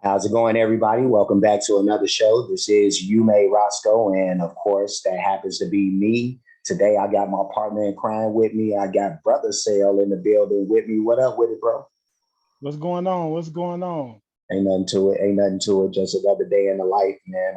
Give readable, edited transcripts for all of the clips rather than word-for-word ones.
How's it going, everybody? Welcome back to another show. This is You May Roscoe, and of course, that happens to be me. Today, I got my partner in crime with me. I got Brother Sale in the building with me. What up with it, bro? What's going on? What's going on? Ain't nothing to it. Ain't nothing to it. Just another day in the life, man.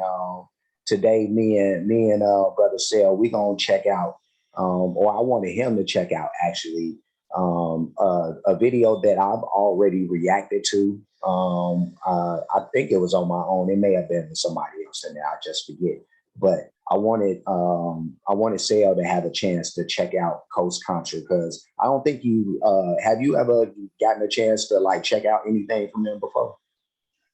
Today, me and Brother Sale, we gonna check out, or I wanted him to check out actually, a video that I've already reacted to. I think it was on my own. It may have been with somebody else, and I just forget. But I wanted Sale to have a chance to check out Coast Contra because I don't think have you ever gotten a chance to like check out anything from them before?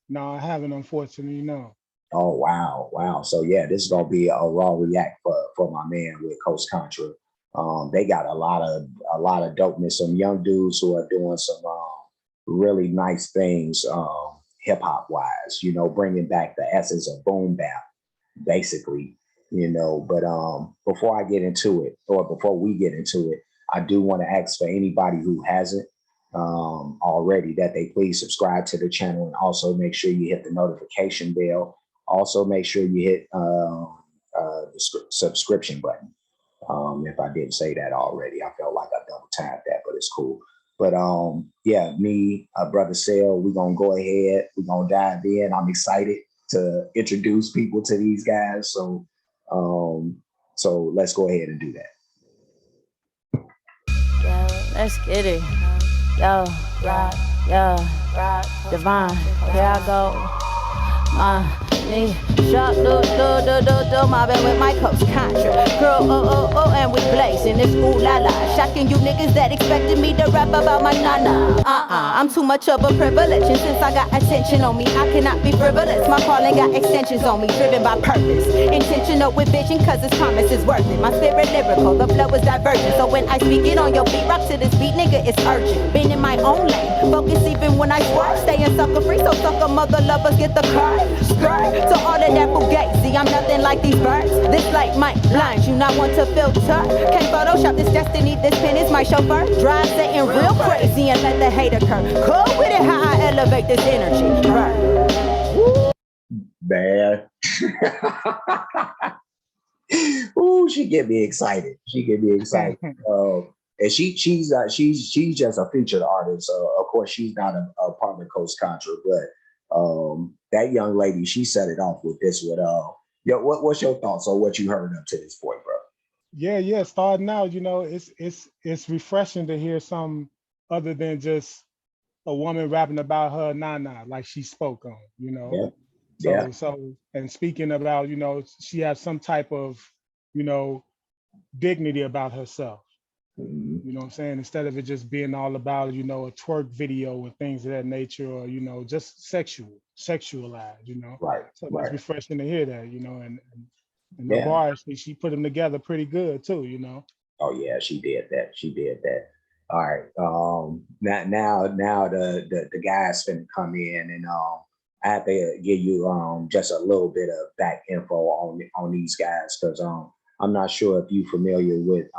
No, I haven't, unfortunately, no. Oh wow. So yeah, this is gonna be a raw react for my man with Coast Contra. They got a lot of dopeness, some young dudes who are doing some really nice things, hip hop wise, bringing back the essence of boom bap, basically, But before I get into it, or before we get into it, I do want to ask for anybody who hasn't already that they please subscribe to the channel, and also make sure you hit the notification bell. Also, make sure you hit the subscription button. If I didn't say that already, I felt like I double tapped that, but it's cool. But yeah, me, Brother Sale, we're gonna go ahead. We're gonna dive in. I'm excited to introduce people to these guys. So let's go ahead and do that. Yo, let's get it. Yo, rock, Devine, here I go. My bed with my Coast Contra. Girl, and we blazing this ooh la la. Shocking you niggas that expected me to rap about my nana. I'm too much of a privilege, and since I got attention on me, I cannot be frivolous. My calling got extensions on me, driven by purpose. Intentional with vision, cause this promise is worth it. My spirit lyrical, the flow is divergent. So when I speak it on your beat, rock to this beat, nigga, it's urgent. Been in my own lane, focus even when I swerve. Staying sucker free, so sucker mother lovers get the curve. Skirt. To all of that fugazi, I'm nothing like these birds. This light might blind you, not want to filter. Can't Photoshop this destiny, this pen is my chauffeur. Drive Satan real crazy and let the hate occur. Cool with it how I elevate this energy. Right. Bad. Ooh, she get me excited. And she's just a featured artist. Of course, she's not a part of Coast Contra, but that young lady, she set it off with this. What's your thoughts on what you heard up to this point, bro? Yeah. Starting out, it's refreshing to hear something other than just a woman rapping about her nana, like she spoke on, Yeah. So and speaking about, she has some type of, dignity about herself. You know what I'm saying? Instead of it just being all about, a twerk video and things of that nature, or, just sexualized, Right. So it's refreshing to hear that, and the Yeah. bars, she put them together pretty good too, Oh yeah, she did that. All right. Now the guys finna come in, and I have to give you just a little bit of back info on these guys, because I'm not sure if you're familiar with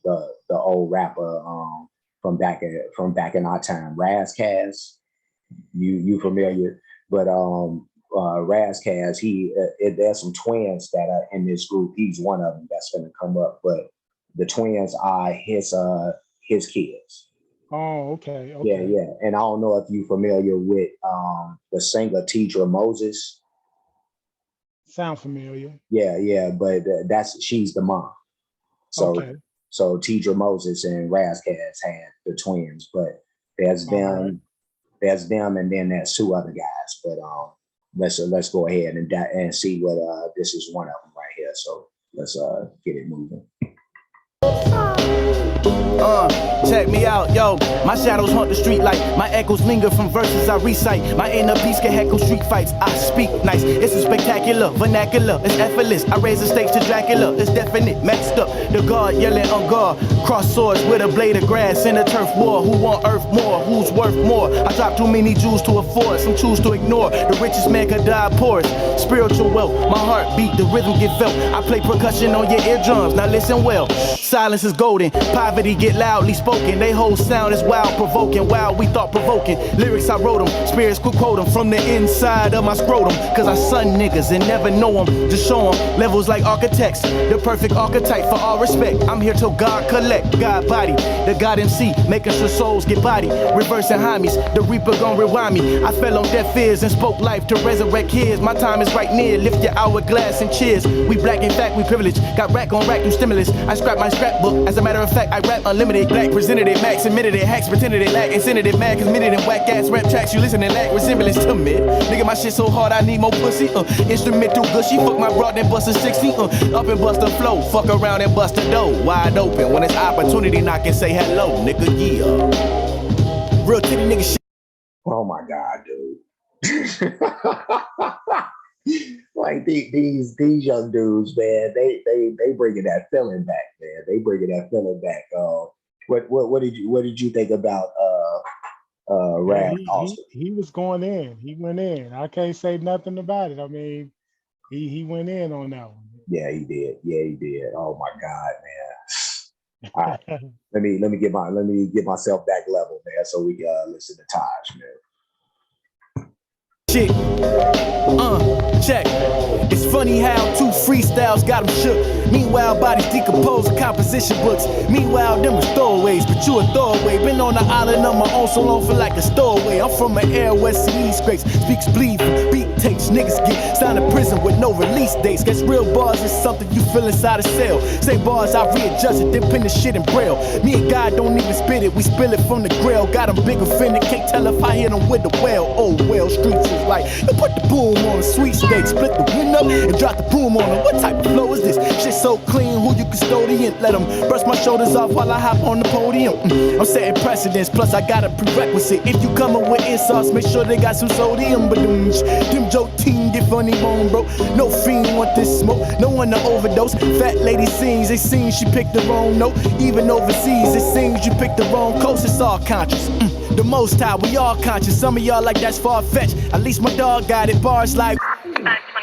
the old rapper from back in our time, Razkaz. You familiar? But Razkaz, there's some twins that are in this group. He's one of them that's going to come up, but the twins are his kids. Oh, okay. Yeah. And I don't know if you're familiar with the singer Tidra Moses. Sound familiar? Yeah, but she's the mom. So. Okay. So Tidra Moses and Razkaz had the twins, but there's them, and then there's two other guys. But let's go ahead and see what this is one of them right here. So let's get it moving. Check me out, yo. My shadows haunt the street like my echoes linger from verses I recite. My inner peace can heckle street fights. I speak nice. It's a spectacular vernacular. It's effortless. I raise the stakes to Dracula. It's definite. Messed up. The guard yelling on guard. Cross swords with a blade of grass in a turf war. Who want earth more? Who's worth more? I drop too many jewels to afford. Some choose to ignore. The richest man could die poor. Spiritual wealth. My heart beat. The rhythm get felt. I play percussion on your eardrums. Now listen well. Silence is golden. Poverty get loudly spoken. They whole sound is wild provoking, wild we thought provoking. Lyrics I wrote them, spirits could quote them from the inside of my scrotum. Cause I son niggas and never know them, just show them levels like architects. The perfect archetype for all respect. I'm here till God collect, God body, the God MC, making sure souls get body. Reversing homies, the reaper gon' rewind me. I fell on deaf ears and spoke life to resurrect his. My time is right near, lift your hourglass and cheers. We black, in fact, we privileged. Got rack on rack, new stimulus. I scrap my scrapbook, as a matter of fact, I rap unlimited. Black presented it, max admitted it, hacks pretended it, lack incentive, mad committed and whack ass rap tracks. You listen and lack resemblance to me. Nigga, my shit so hard, I need more pussy. Instrumental gushy, fuck my broad and bust a 60. Up and bust a flow, fuck around and bust a dough. Wide open, when it's opportunity, knock and say hello, nigga, yeah. Real titty nigga shit. Oh my God, dude. Like these young dudes, man, they bringing that feeling back, man. They bringing that feeling back. What did you think about Rap Austin? He was going in. He went in. I can't say nothing about it. I mean, he went in on that one. Yeah, he did. Yeah, he did. Oh my God, man. All right. let me get myself back level, man, so we can listen to Taj, man. Shit. Check. It's funny how two freestyles got them shook. Meanwhile, bodies decompose in composition books. Meanwhile, them are throwaways, but you a throwaway. Been on the island on my own so long, feel like a stowaway. I'm from an air west and east scrapes. Speaks bleed from beat takes. Niggas get signed to prison with no release dates. Guess real bars is something you feel inside a cell. Same bars I readjust it, then pin the shit in braille. Me and God don't even spit it, we spill it from the grill. Got them big offended, can't tell if I hit them with the well. Oh well, streets is like, you put the boom on a sweet steak, split the wind up and drop the boom on them. What type of flow is this? Shit so clean, who you custodian? Let them brush my shoulders off while I hop on the podium. I'm setting precedence, plus I got a prerequisite. If you coming with insults, make sure they got some sodium balloons. Them joke team get funny bone, bro. No fiend want this smoke, no one to overdose. Fat lady sings, it seems she picked the wrong note. Even overseas, it seems you picked the wrong coast. It's all conscious. The most high, we all conscious. Some of y'all like that's far-fetched. At least my dog got it. Bars like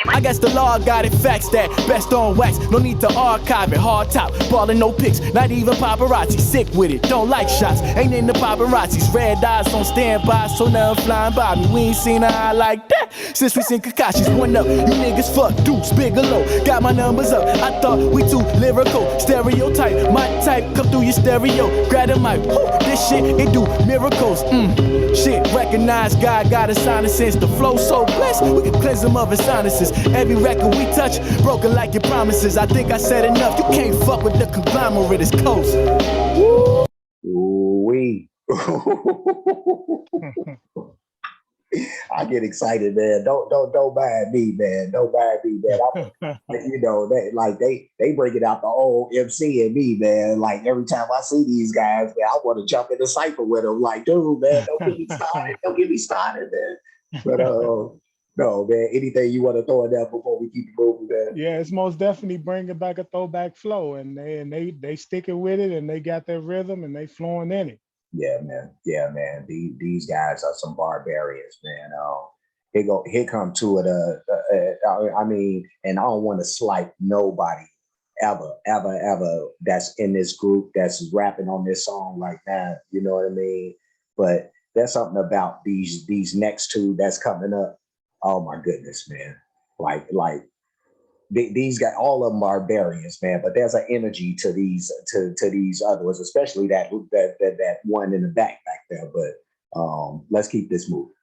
I guess the law got it, facts that best on wax. No need to archive it, hard top, ballin' no pics, not even paparazzi. Sick with it, don't like shots, ain't in the paparazzis. Red eyes on standby, so now I'm flying by me. We ain't seen a eye like that since we seen Kakashi's. One up, you niggas fuck, deuce, big or low. Got my numbers up, I thought we too lyrical. Stereotype, my type, come through your stereo. Grab the mic, this shit, it do miracles. Shit, recognize God got a sign of sense. The flow so blessed, we can cleanse them of his sinuses. Every record we touch, broken like your promises. I think I said enough, you can't fuck with the conglomerate, it's coast. Ooh-wee. I get excited, man. Don't mind me, man. Don't mind me, man. You know, they bring it out the old MC and me, man. Like every time I see these guys, man, I want to jump in the cypher with them. Like, dude, man, don't get me started. Don't get me started, man. But no, man, anything you want to throw in there before we keep it moving, man? Yeah, it's most definitely bringing back a throwback flow, and they sticking with it, and they got their rhythm, and they flowing in it. Yeah, man. Yeah, man. These guys are some barbarians, man. Here come to it. I mean, and I don't want to slight nobody ever that's in this group that's rapping on this song like that. You know what I mean? But there's something about these next two that's coming up. Oh my goodness, man! Like these guys, all of them are barbarians, man. But there's an energy to these other ones, especially that one in the back there. But let's keep this moving.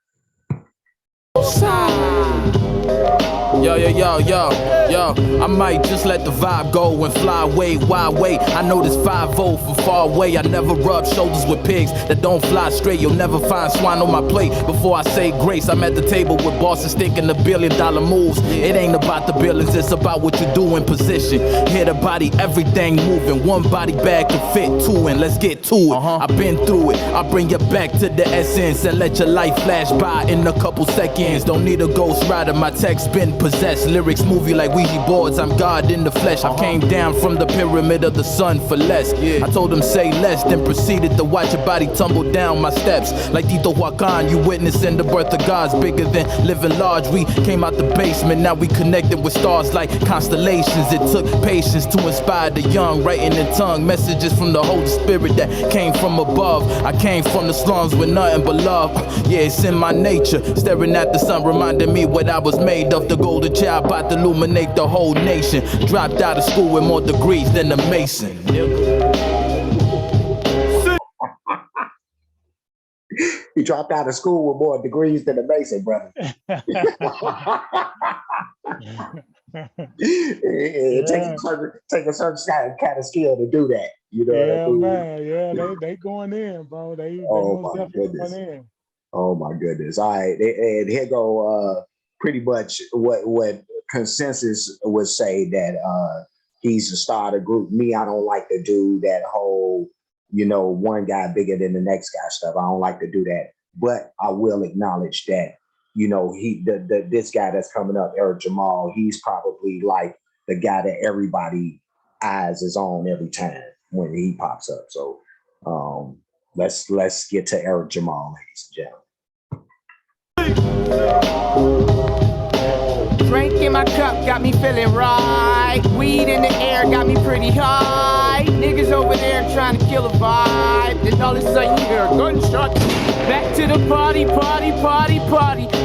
Yo, I might just let the vibe go and fly away, why wait? I know this 5-0 from far away. I never rub shoulders with pigs that don't fly straight. You'll never find swine on my plate before I say grace. I'm at the table with bosses thinking the $1 billion moves. It ain't about the billions, it's about what you do in position. Hear the body, everything moving. One body bag can fit two and let's get to it. I've been through it, I'll bring you back to the essence and let your life flash by in a couple seconds. Don't need a ghost ride. writer, my text been possessed. Lyrics movie like Ouija boards, I'm God in the flesh. I came down from the pyramid of the sun for less. I told him say less, then proceeded to watch your body tumble down my steps. Like Tito Huacan, you witnessing the birth of gods bigger than living large. We came out the basement, now we connected with stars like constellations. It took patience to inspire the young, writing in tongue, messages from the Holy Spirit that came from above. I came from the slums with nothing but love. Yeah, it's in my nature. Staring at the sun reminded me what I was made of. The golden child about to illuminate the whole nation. Dropped out of school with more degrees than a Mason. He dropped out of school with more degrees than a Mason, brother. It takes a certain kind of skill to do that. You know what I mean? Man. Yeah, they going in, bro. They Oh most my definitely goodness. going in. Oh my goodness. All right. And here go pretty much what consensus would say that he's the star of the group. Me, I don't like to do that whole, one guy bigger than the next guy stuff. I don't like to do that. But I will acknowledge that, this guy that's coming up, Eric Jamal, he's probably like the guy that everybody eyes is on every time when he pops up. So let's get to Eric Jamal, ladies and gentlemen. Drink in my cup got me feeling right. Weed in the air got me pretty high. Niggas over there trying to kill a vibe. Then all of a sudden you hear a gunshot. Back to the party.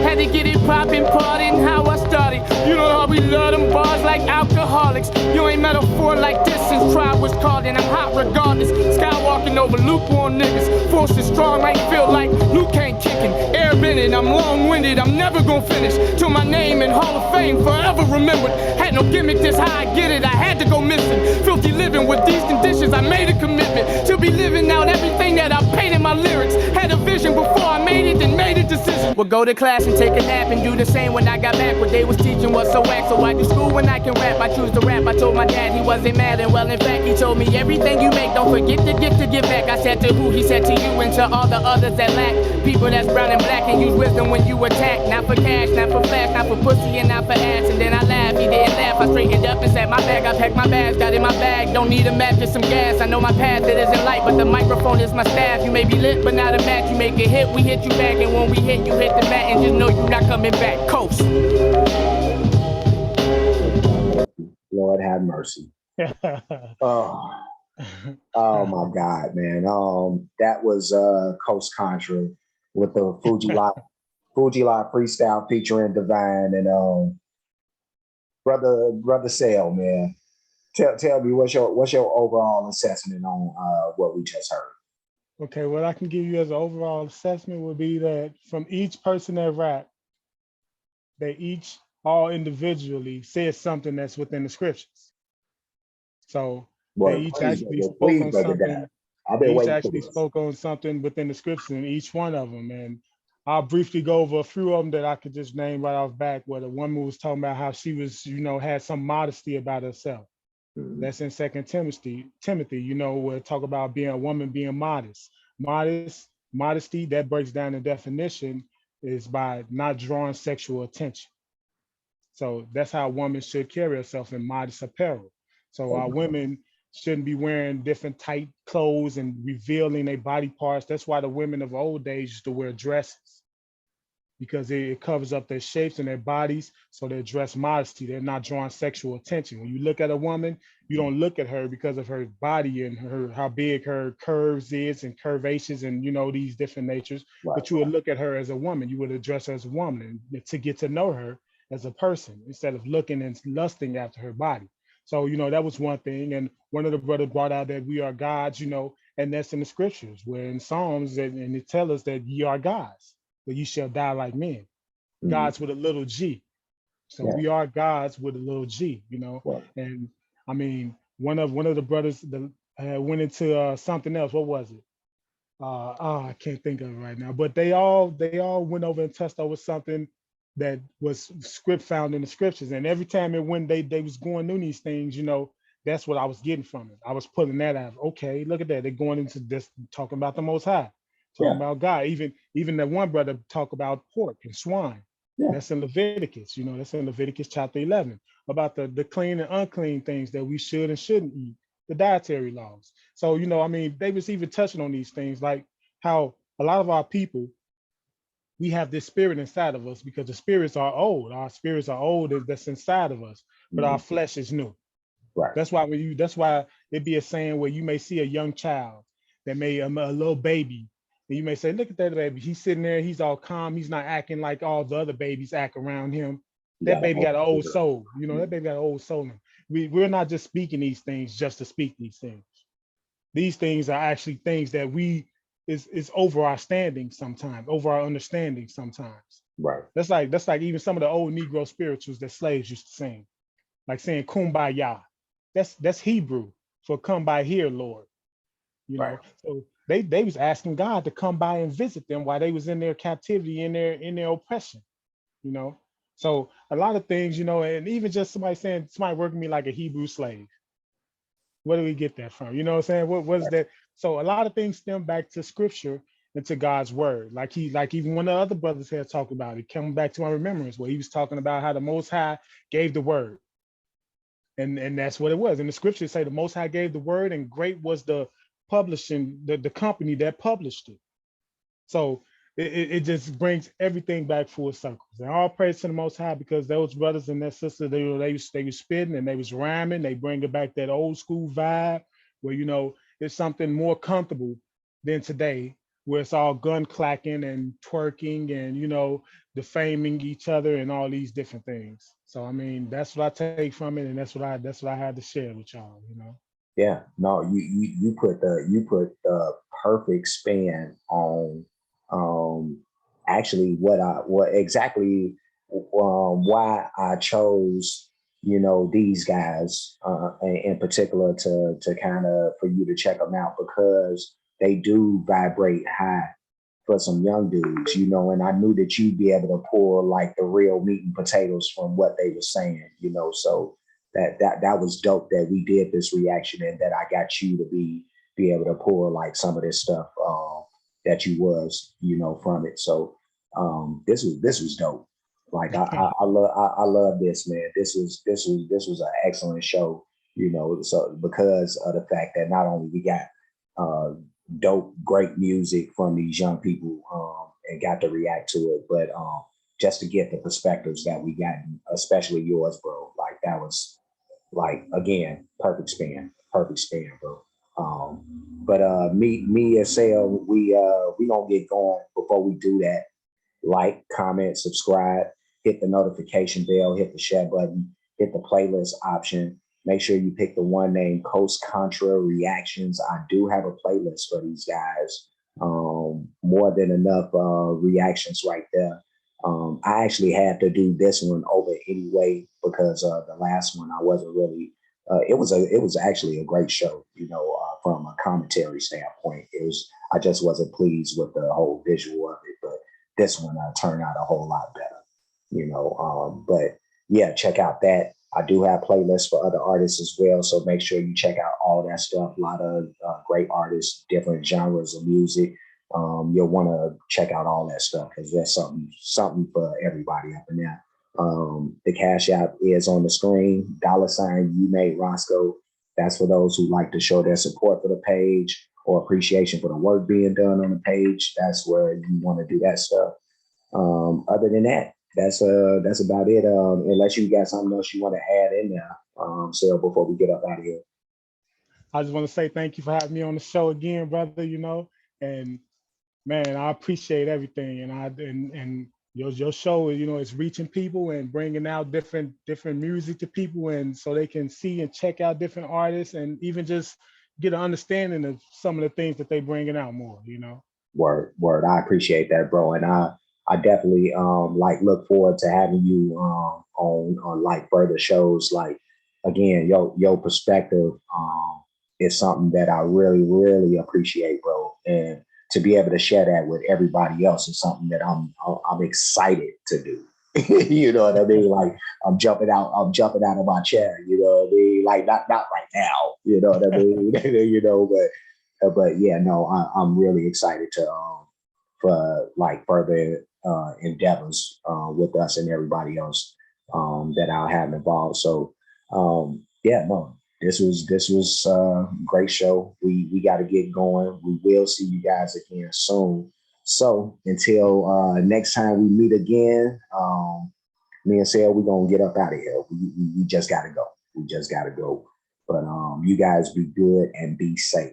Had to get it poppin', partying how I started. You know how we love them bars like alcoholics. You ain't met a four like this since trial was called, and I'm hot regardless. Skywalking over lukewarm niggas. Force is strong, might feel like Luke ain't kicking. Air bending, I'm long-winded, I'm never gonna finish. Till my name in Hall of Fame forever remembered. Had no gimmick, this how I get it, I had to go missing. Filthy living with these conditions, I made a commitment to be living out everything that I paid in my lyrics. Had a vision before I made it, then made a decision. Would go to class and take a nap and do the same when I got back. What they was teaching was so whack, so I do school when I can rap. I choose to rap, I told my dad he wasn't mad, and well in fact he told me everything you make, don't forget to give back. I said to who, he said to you and to all the others that lack. People that's brown and black and use wisdom when you attack. Not for cash, not for flash, not for pussy and not for ass. And then I laughed, he didn't laugh, I straightened up and said my bag, I packed my bags, got in my bag. Don't need a map, just some gas. I know my path, it isn't light, but the microphone is my staff. You may be lit, but not a match. You make a hit, we hit you back, and when we hit, you hit the mat, and just know you're not coming back. Coast. Lord have mercy. Oh my God, man. That was Coast Contra with the Fuji Live freestyle featuring Devine and brother Sale, man. Tell me what's your overall assessment on what we just heard. Okay, what I can give you as an overall assessment would be that from each person that rap, they each all individually said something that's within the scriptures. So they each actually spoke on something. Each actually spoke on something within the scriptures in each one of them. And I'll briefly go over a few of them that I could just name right off back, where the woman was talking about how she was, had some modesty about herself. Mm-hmm. That's in 2 Timothy, where it talk about being a woman being modest. Modesty, that breaks down the definition, is by not drawing sexual attention. So that's how a woman should carry herself, in modest apparel. So our women shouldn't be wearing different tight clothes and revealing their body parts. That's why the women of old days used to wear dresses, because it covers up their shapes and their bodies, so they dress modesty. They're not drawing sexual attention. When you look at a woman, you don't look at her because of her body and how big her curves is and curvaceous and these different natures, but you would look at her as a woman. You would address her as a woman and to get to know her as a person instead of looking and lusting after her body. So, that was one thing. And one of the brothers brought out that we are gods, and that's in the scriptures, where in Psalms, and it tells us that ye are gods, but you shall die like men. Mm-hmm. Gods with a little g. So we are gods with a little g, And I mean, one of the brothers went into something else. What was it? I can't think of it right now. But they all went over and touched over something that was script found in the scriptures. And every time they was going through these things, that's what I was getting from it. I was pulling that out. Okay, look at that. They're going into this, talking about the Most High, talking about God. Even that one brother talk about pork and swine. Yeah. That's in Leviticus, that's in Leviticus chapter 11 about the clean and unclean things that we should and shouldn't eat, the dietary laws. So, they was even touching on these things, like how a lot of our people, we have this spirit inside of us because the spirits are old. Our spirits are old that's inside of us, but our Mhm. flesh is new. Right. That's why it be a saying where you may see a young child that may a little baby, and you may say, look at that baby. He's sitting there, he's all calm, he's not acting like all the other babies act around him. You That got a baby got an old whole soul. That baby got an old soul. We're not just speaking these things just to speak these things. These things are actually things that is over our standing sometimes, over our understanding sometimes. right. That's like even some of the old Negro spirituals that slaves used to sing, like saying kumbaya. That's Hebrew for come by here, Lord. Right. So they was asking God to come by and visit them while they was in their captivity, in their oppression. you know. So a lot of things, and even just somebody working me like a Hebrew slave. Where do we get that from? You know what I'm saying? What is that? So a lot of things stem back to scripture and to God's word. Like even one of the other brothers here talked about it, coming back to my remembrance, where he was talking about how the Most High gave the word. And that's what it was. And the scriptures say the Most High gave the word, and great was the publishing, the company that published it. So it just brings everything back full circle. And all praise to the Most High, because those brothers and that sister, they was spitting and they was rhyming. They bring it back that old school vibe where it's something more comfortable than today, where it's all gun clacking and twerking and defaming each other and all these different things. So that's what I take from it, and that's what I had to share with y'all. Yeah. No, you put the perfect span on actually what exactly why I chose these guys in particular to kind of for you to check them out, because they do vibrate high for some young dudes, and I knew that you'd be able to pull like the real meat and potatoes from what they were saying, so that was dope that we did this reaction, and that I got you to be able to pull like some of this stuff that you was, from it. So this was dope. Like I love this, man. This was an excellent show, so because of the fact that not only we got dope, great music from these young people and got to react to it, but just to get the perspectives that we got, especially yours, bro. Like that was like, again, perfect span, bro. But me and Sale, we gonna get going. Before we do that, like, comment, subscribe, hit the notification bell, hit the share button, hit the playlist option. Make sure you pick the one named Coast Contra Reactions. I do have a playlist for these guys. More than enough reactions right there. I actually had to do this one over anyway, because the last one I wasn't really. It was actually a great show, from a commentary standpoint. I just wasn't pleased with the whole visual of it, but this one turned out a whole lot better, But yeah, check out that. I do have playlists for other artists as well, so make sure you check out all that stuff. A lot of great artists, different genres of music. You'll want to check out all that stuff, because there's something for everybody up in there. The Cash App is on the screen. $ you made Roscoe. That's for those who like to show their support for the page or appreciation for the work being done on the page. That's where you want to do that stuff. Other than that, that's about it. Unless you got something else you want to add in there, Sarah, before we get up out of here. I just want to say thank you for having me on the show again, brother. And man, I appreciate everything, and your show, is reaching people and bringing out different music to people, and so they can see and check out different artists, and even just get an understanding of some of the things that they bringing out more. Word. I appreciate that, bro, and I definitely look forward to having you on like further shows. Like, again, your perspective is something that I really, really appreciate, bro, and to be able to share that with everybody else is something that I'm excited to do. You know what I mean? Like, I'm jumping out of my chair. You know what I mean? Like, not right now. You know what I mean? But yeah, no, I'm really excited for like further endeavors with us and everybody else that I'll have involved. So yeah, no, this was a great show. We got to get going. We will see you guys again soon. So until next time we meet again, me and Sarah, we're gonna get up out of here. We just gotta go. We just gotta go. But you guys be good and be safe.